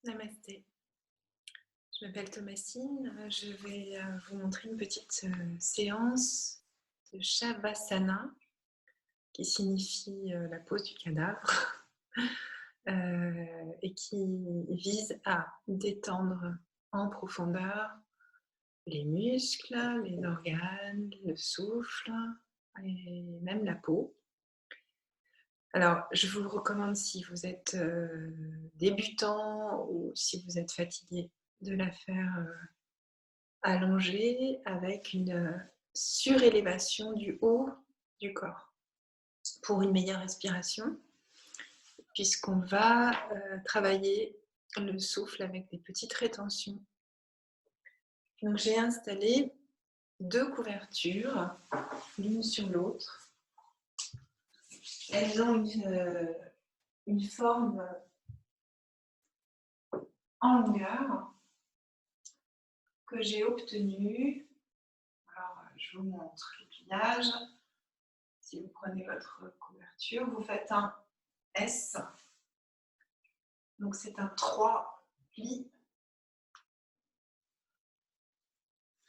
Namasté. Je m'appelle Thomasine. Je vais vous montrer une petite séance de Shavasana, qui signifie la pose du cadavre, et qui vise à détendre en profondeur les muscles, les organes, le souffle et même la peau. Alors, je vous recommande, si vous êtes débutant ou si vous êtes fatigué, de la faire allongée avec une surélévation du haut du corps pour une meilleure respiration, puisqu'on va travailler le souffle avec des petites rétentions. Donc j'ai installé 2 couvertures, l'une sur l'autre. Elles ont une forme en longueur que j'ai obtenue. Alors, je vous montre le pliage. Si vous prenez votre couverture, vous faites un S. Donc c'est un 3 plis.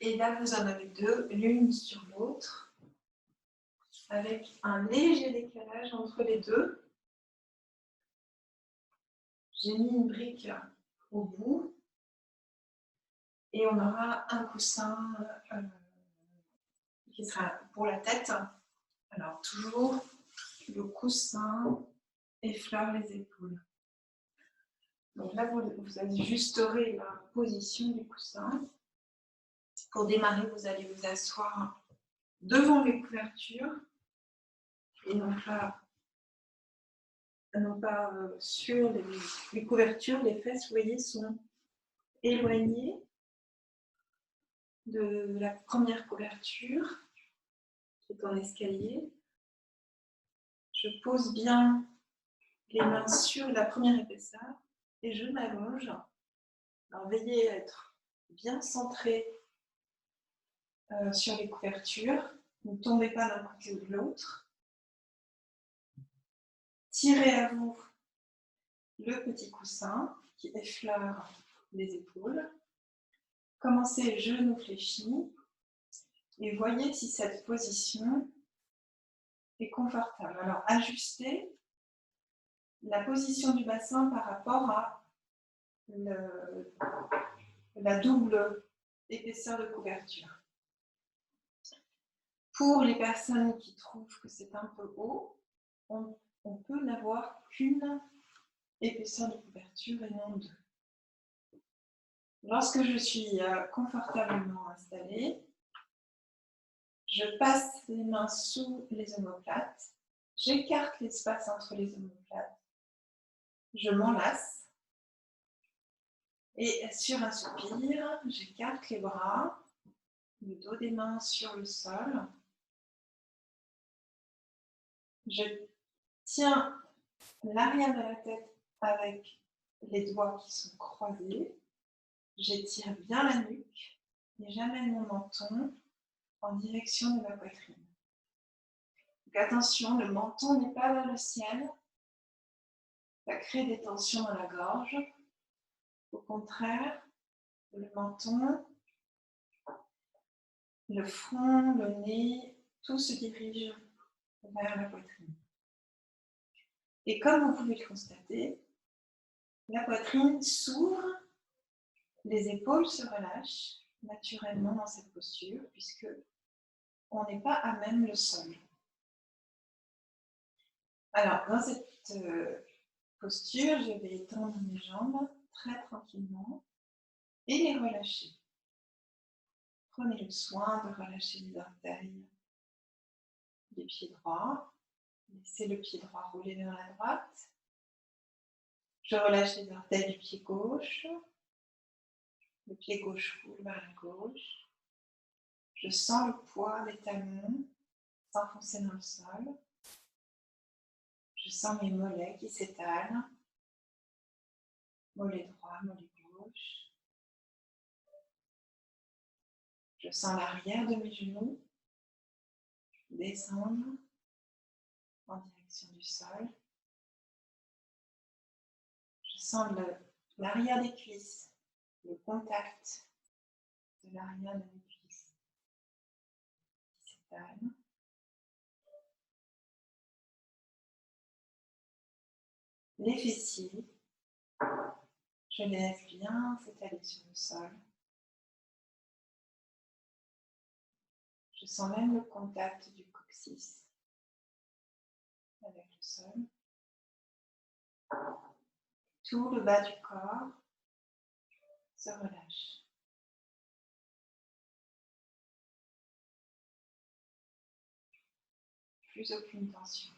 Et là, vous en avez 2, l'une sur l'autre, avec un léger décalage entre les deux. J'ai mis une brique au bout et on aura un coussin qui sera pour la tête. Alors toujours, le coussin effleure les épaules. Donc là, vous ajusterez la position du coussin. Pour démarrer, vous allez vous asseoir devant les couvertures et non pas sur les couvertures. Les fesses, vous voyez, sont éloignées de la première couverture qui est en escalier. Je pose bien les mains sur la première épaisseur et je m'allonge. Alors veillez à être bien centré sur les couvertures. Ne tombez pas d'un côté ou de l'autre. Tirez à vous le petit coussin qui effleure les épaules. Commencez genoux fléchis et voyez si cette position est confortable. Alors ajustez la position du bassin par rapport à la double épaisseur de couverture. Pour les personnes qui trouvent que c'est un peu haut, on peut n'avoir qu'une épaisseur de couverture et non 2. Lorsque je suis confortablement installée, je passe les mains sous les omoplates, j'écarte l'espace entre les omoplates, je m'enlace et sur un soupir, j'écarte les bras, le dos des mains sur le sol. Je tiens l'arrière de la tête avec les doigts qui sont croisés. J'étire bien la nuque et j'amène mon menton en direction de ma poitrine. Donc attention, le menton n'est pas vers le ciel. Ça crée des tensions dans la gorge. Au contraire, le menton, le front, le nez, tout se dirige vers la poitrine. Et comme vous pouvez le constater, la poitrine s'ouvre, les épaules se relâchent naturellement dans cette posture puisque on n'est pas à même le sol. Alors, dans cette posture, je vais étendre mes jambes très tranquillement et les relâcher. Prenez le soin de relâcher les orteils des pieds droits. Laissez le pied droit rouler vers la droite. Je relâche les orteils du pied gauche. Le pied gauche roule vers la gauche. Je sens le poids des talons s'enfoncer dans le sol. Je sens mes mollets qui s'étalent. Mollet droit, mollet gauche. Je sens l'arrière de mes genoux descendre en direction du sol. Je sens l'arrière des cuisses, le contact de l'arrière de mes cuisses qui s'étale. Les fessiers, je les laisse bien s'étaler sur le sol. Je sens même le contact du coccyx avec le sol. Tout le bas du corps se relâche. Plus aucune tension.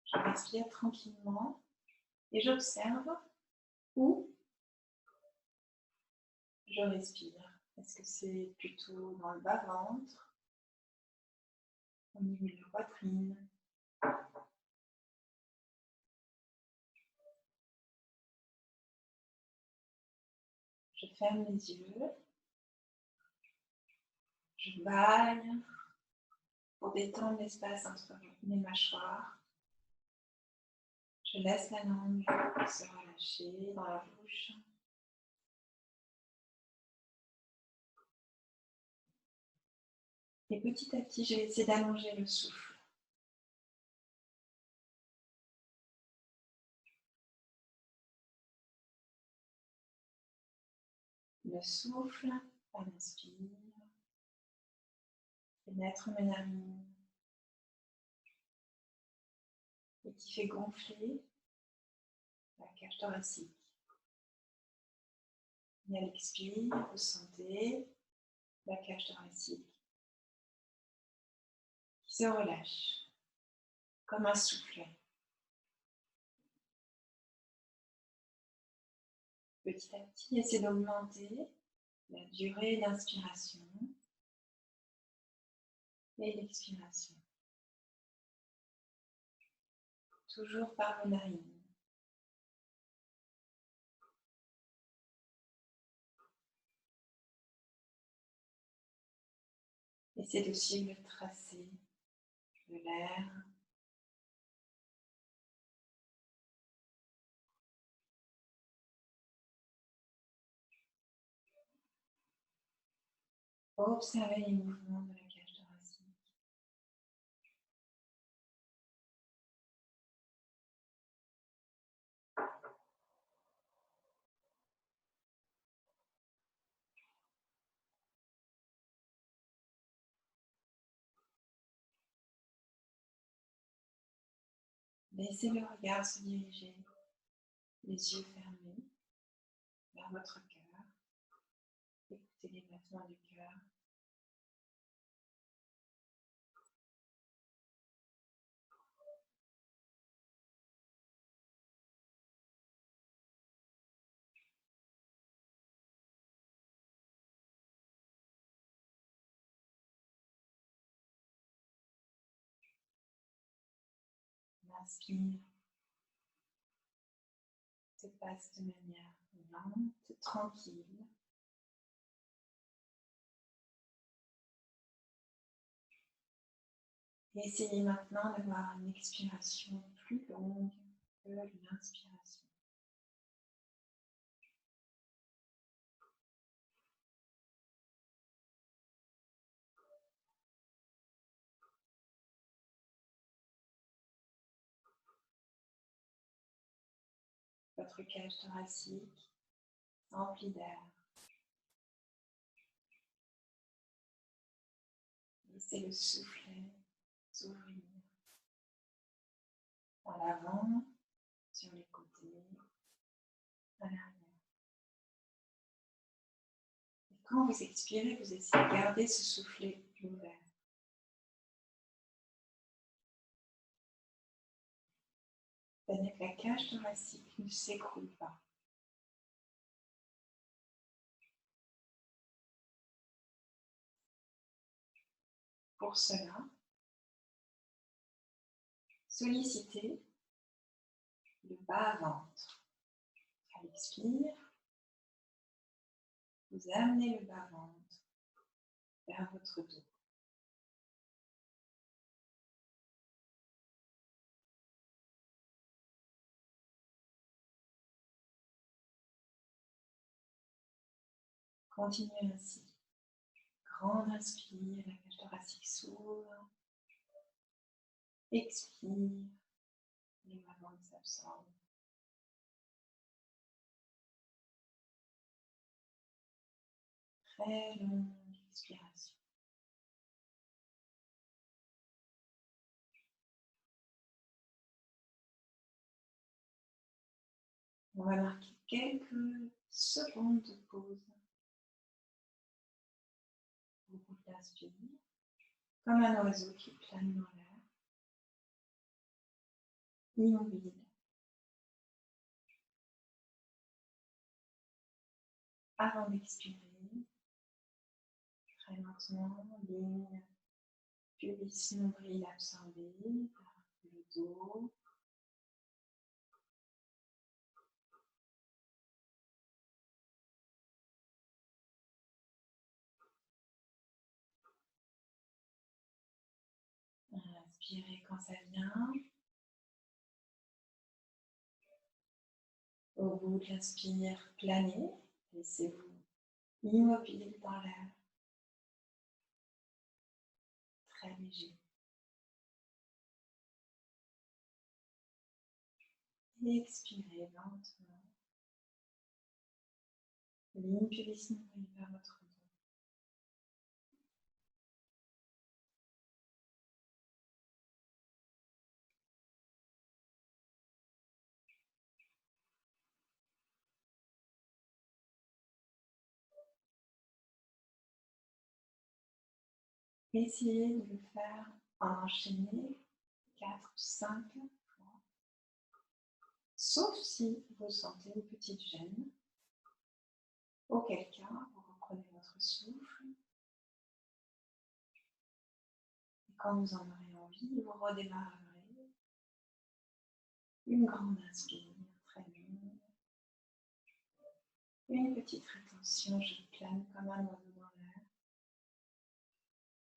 Je respire tranquillement et j'observe où je respire. Est-ce que c'est plutôt dans le bas-ventre, au niveau de la poitrine? Je ferme les yeux. Je baille pour détendre l'espace entre mes mâchoires. Je laisse la langue se relâcher dans la bouche. Et petit à petit, je vais essayer d'allonger le souffle. Le souffle, à l'inspire, pénètre mes narines et qui fait gonfler la cage thoracique. Et à l'expire, vous sentez la cage thoracique qui se relâche comme un soufflet. Petit à petit, essayez d'augmenter la durée d'inspiration et l'expiration. Toujours par vos narines. Essayez de suivre le tracé de l'air. Observez les mouvements de la cage thoracique. Laissez le regard se diriger, les yeux fermés, vers votre cœur. Écoutez les battements du cœur. L'inspire se passe de manière lente, tranquille. Et essayez maintenant d'avoir une expiration plus longue que l'inspiration. Votre cage thoracique remplie d'air. Laissez le soufflet s'ouvrir en l'avant, sur les côtés, à l'arrière. Et quand vous expirez, vous essayez de garder ce soufflet ouvert. C'est-à-dire que la cage thoracique ne s'écroule pas. Pour cela, sollicitez le bas-ventre. À l'expire, vous amenez le bas-ventre vers votre dos. Continuez ainsi. Grande inspire, la cage thoracique s'ouvre. Expire, les mouvements s'absorbent. Très longue expiration. On va marquer quelques secondes de pause. Vous l'inspirez comme un oiseau qui plane dans l'air, immobile. Avant d'expirer, très lentement, ligne, pubis, nombril absorbé par le dos. Inspirez quand ça vient. Au bout de l'inspire, planez. Laissez-vous immobile dans l'air. Très léger. Et expirez lentement. Ligne pubis nombril vers votre dos. Essayez de le faire en enchaîner 4 ou 5 fois. Sauf si vous sentez une petite gêne. Auquel cas, vous reprenez votre souffle. Et quand vous en aurez envie, vous redémarrerez. Une grande inspire, très longue. Une petite rétention, je plane comme un oiseau dans l'air.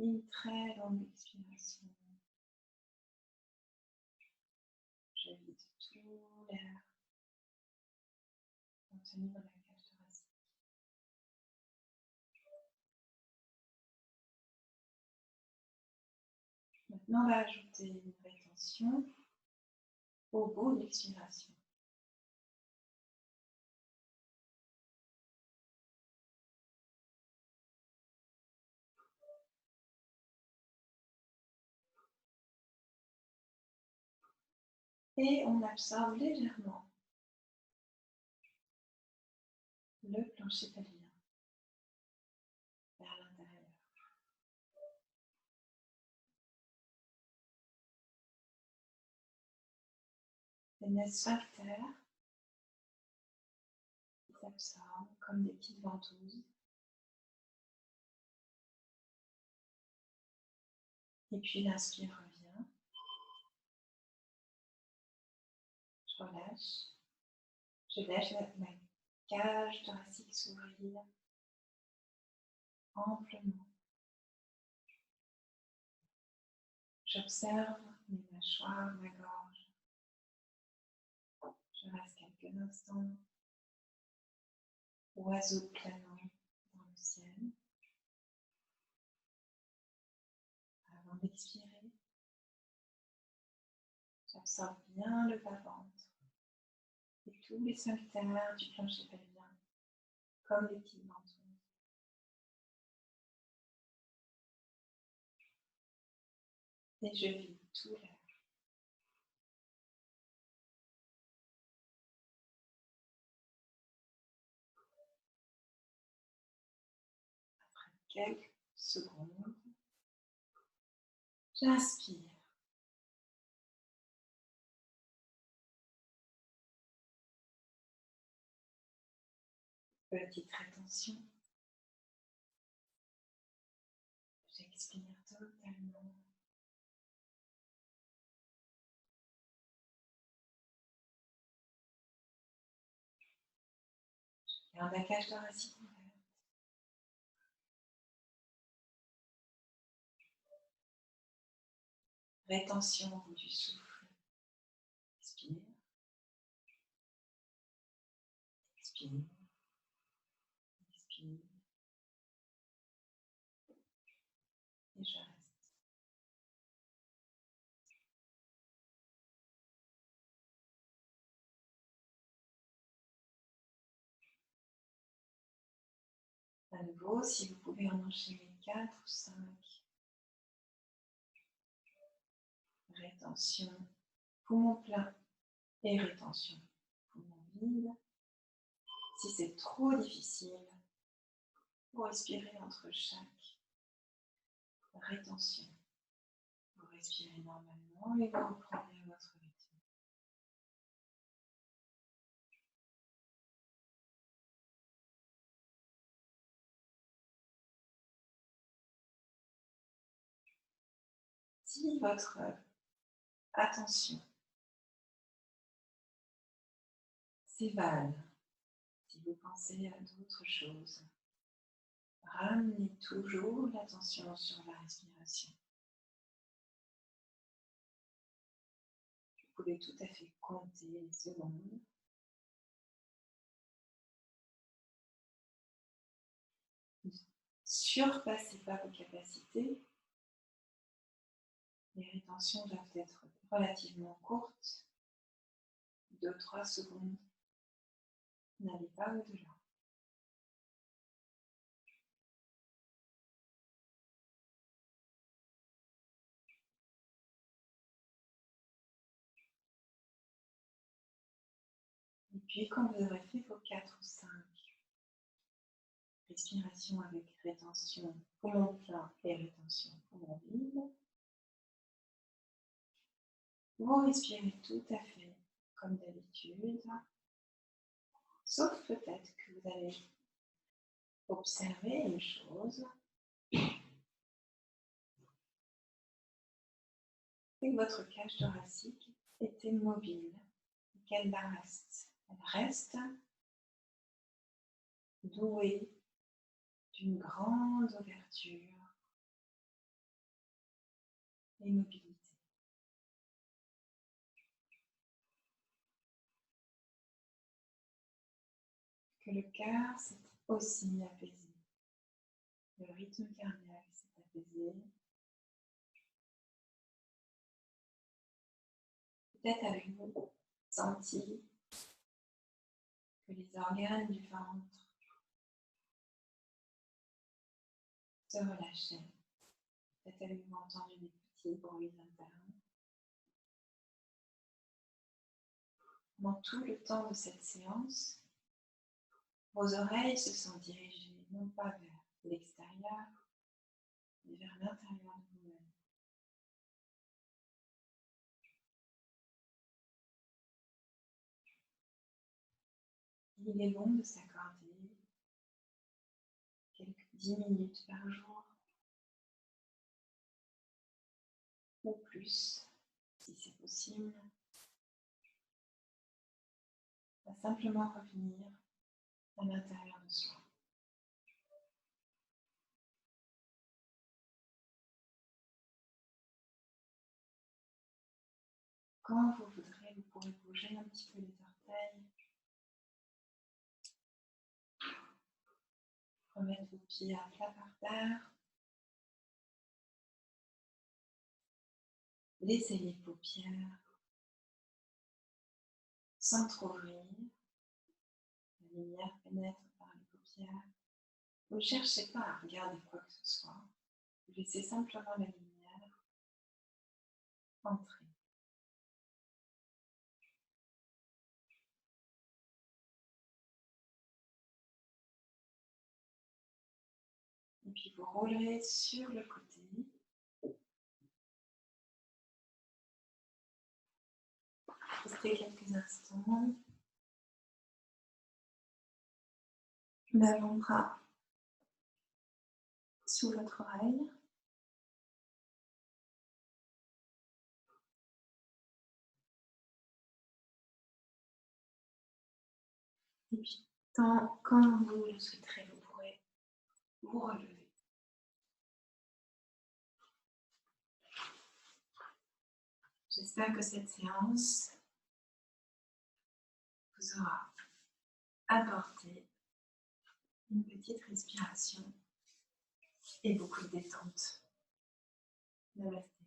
Une très longue expiration. Je vide tout l'air contenu dans la cage thoracique. Maintenant, on va ajouter une rétention au bout de l'expiration. Et on absorbe légèrement le plancher pelvien vers l'intérieur. Les sphincters qui s'absorbent comme des petites ventouses. Et puis l'inspire revient. Je relâche. Je laisse ma cage thoracique s'ouvrir amplement. J'observe mes mâchoires, ma gorge. Je reste quelques instants. Oiseau planant dans le ciel. Avant d'expirer, j'absorbe bien le bas-ventre et tous les sphincters du plancher pelvien, comme des petites ventouses. Et je vide tout l'air. Après quelques secondes, j'inspire. Petite rétention. J'expire totalement. Je garde la cage thoracique ouverte. Rétention au bout du souffle. Expire. Expire. Expire. À nouveau, si vous pouvez en enchaîner 4 ou 5. Rétention, poumon plein et rétention, poumon vide. Si c'est trop difficile, vous respirez entre chaque rétention. Vous respirez normalement et vous reprenez votre rythme. Si votre attention s'évade, si vous pensez à d'autres choses, ramenez toujours l'attention sur la respiration. Vous pouvez tout à fait compter les secondes. Ne surpassez pas vos capacités. Les rétentions doivent être relativement courtes, 2-3 secondes. N'allez pas au-delà. Et puis, quand vous aurez fait vos 4 ou 5 respirations avec rétention poumon plein et rétention poumon vide, vous respirez tout à fait comme d'habitude, sauf peut-être que vous allez observer une chose, c'est que votre cage thoracique est immobile et qu'elle reste. Elle reste douée d'une grande ouverture et mobilité. Que le cœur s'est aussi apaisé. Le rythme cardiaque s'est apaisé. Peut-être avez-vous senti que les organes du ventre se relâchaient. Peut-être avez-vous entendu des petits bruits internes. Pendant tout le temps de cette séance, vos oreilles se sont dirigées non pas vers l'extérieur, mais vers l'intérieur de vous-même. Il est bon de s'accorder quelques 10 minutes par jour, ou plus, si c'est possible, à simplement revenir à l'intérieur de soi. Quand vous voudrez, vous pourrez bouger un petit peu les orteils, remettre vos pieds à plat par terre, laissez les paupières s'entrouvrir, la lumière pénètre par les paupières. Vous ne cherchez pas à regarder quoi que ce soit, vous laissez simplement la lumière entrer. Et puis vous roulerez sur le côté. Restez quelques instants. L'avant-bras sous votre oreille. Et puis, quand vous le souhaiterez, vous pourrez vous relever. J'espère que cette séance vous aura apporté une petite respiration et beaucoup de détente. Namasté.